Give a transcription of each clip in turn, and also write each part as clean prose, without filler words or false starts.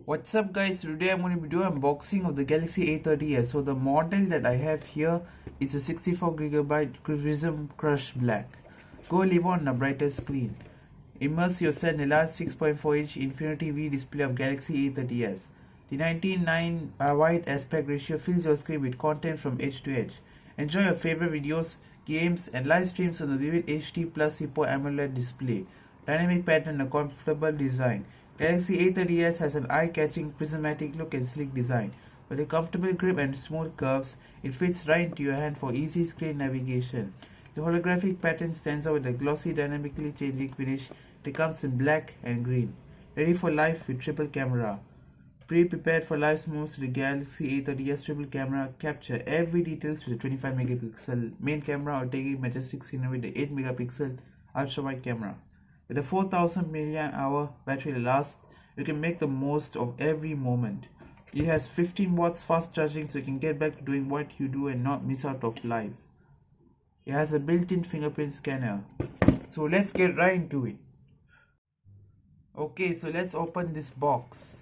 What's up guys, today I'm going to be doing unboxing of the Galaxy A30s. So the model that I have here is a 64GB Prism Crush Black. Go live on a brighter screen. Immerse yourself in a large 6.4-inch Infinity V display of Galaxy A30s. The 19:9 wide aspect ratio fills your screen with content from edge to edge. Enjoy your favorite videos, games and live streams on the vivid HD Plus Super AMOLED display. Dynamic pattern and a comfortable design. Galaxy A30s has an eye-catching prismatic look and sleek design. With a comfortable grip and smooth curves, it fits right into your hand for easy screen navigation. The holographic pattern stands out with a glossy, dynamically changing finish that comes in black and green. Ready for life with triple camera. Pre-prepared for live moves, the Galaxy A30s triple camera capture every details with a 25 megapixel main camera or taking majestic scenery with the 8 megapixel ultra-wide camera. With a 4000 mAh battery lasts, you can make the most of every moment. It has 15 watts fast charging, so you can get back to doing what you do and not miss out of life. It has a built-in fingerprint scanner. So let's get right into it. Okay, so let's open this box.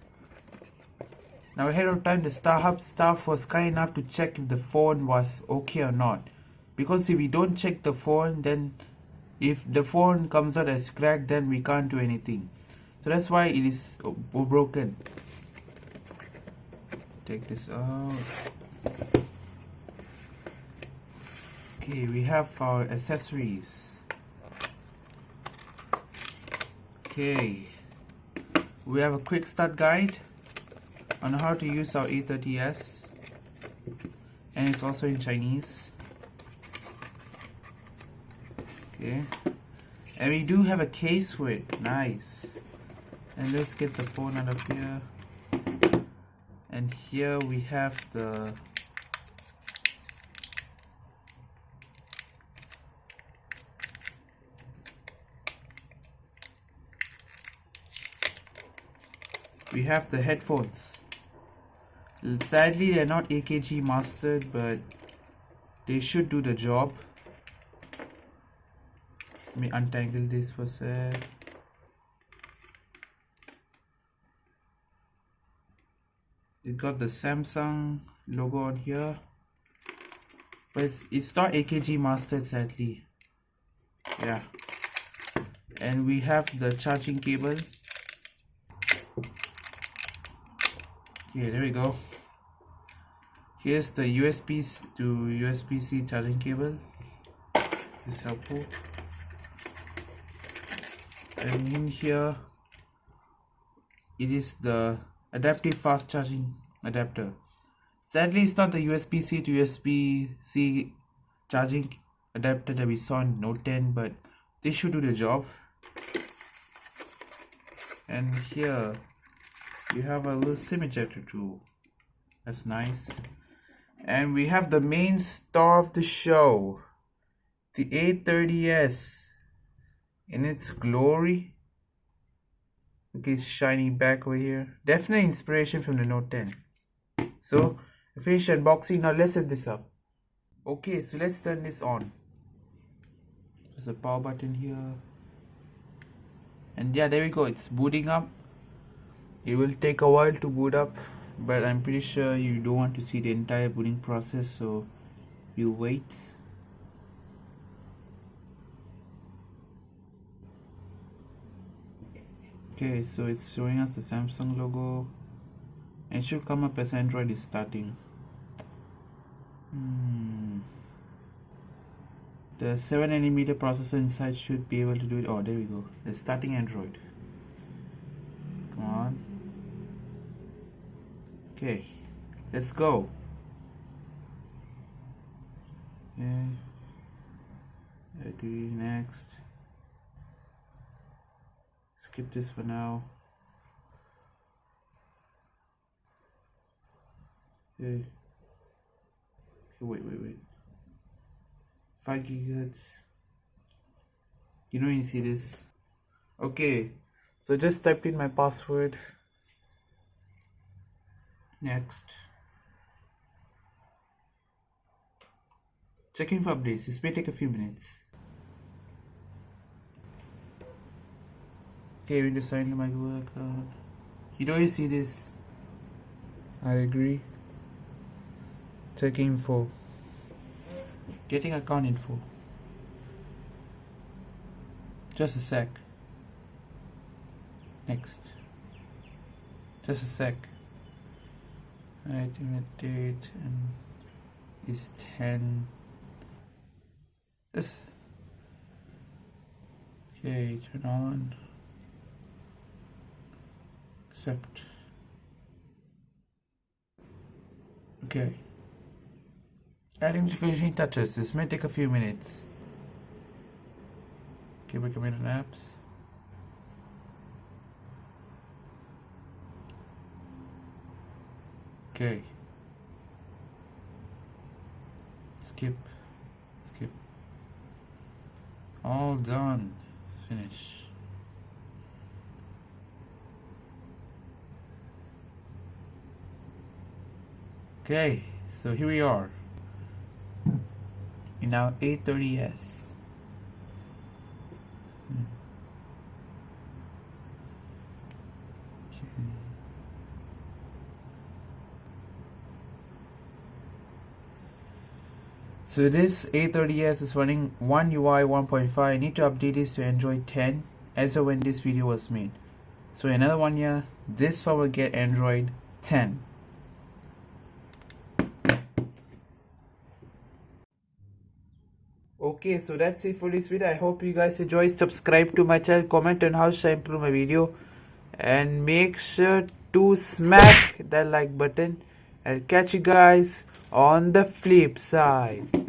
Now ahead of time, the StarHub staff was kind enough to check if the phone was okay or not. Because if we don't check the phone, then if the phone comes out as cracked, then we can't do anything. So that's why it is broken. Take this out. Okay, we have our accessories. Okay, we have a quick start guide on how to use our A30s, and it's also in Chinese. Okay, and we do have a case for it. Nice. And let's get the phone out of here. And here we have the headphones. Sadly, they're not AKG mastered, but they should do the job. Let me untangle this for a sec. It got the Samsung logo on here, but it's not AKG mastered, sadly. Yeah. And we have the charging cable. Okay, there we go. Here's the USB to USB-C charging cable. This is helpful. And in here, it is the adaptive fast charging adapter. Sadly, it's not the USB-C to USB-C charging adapter that we saw in Note 10, but this should do the job. And here you have a little SIM ejector too. That's nice. And we have the main star of the show, the A30s in its glory. Look at its shiny back over here. Definitely inspiration from the Note 10. So I finished unboxing. Now let's set this up. Okay, so let's turn this on. There's a power button here. And yeah, there we go. It's booting up. It will take a while to boot up, but I'm pretty sure you don't want to see the entire booting process, so you wait. Okay, so it's showing us the Samsung logo, and it should come up as Android is starting. The 7nm processor inside should be able to do it. Oh, there we go. It's starting Android. Come on. Okay, let's go. Okay, agree, next. Skip this for now. Okay. Wait. 5 gigahertz. You know you see this. Okay, so just typed in my password. Next. Checking for updates. This may take a few minutes. Okay, we need to sign into my Google account. You don't see this. I agree. Checking info. Getting account info. Just a sec. Next. Just a sec. I think the date is 10. This. Okay, turn on. Accept. Okay. Adding the finishing touches. This may take a few minutes. Okay, recommended apps. Okay. Skip. Skip. All done. Finish. Okay, so here we are in our A30s. So this A30s is running One UI 1.5. I need to update this to Android 10 as of when this video was made. So in another 1 year, this phone will get Android 10. Okay, so that's it for this video. I hope you guys enjoyed. Subscribe to my channel, comment on how should I improve my video, and make sure to smack that like button. I'll catch you guys on the flip side.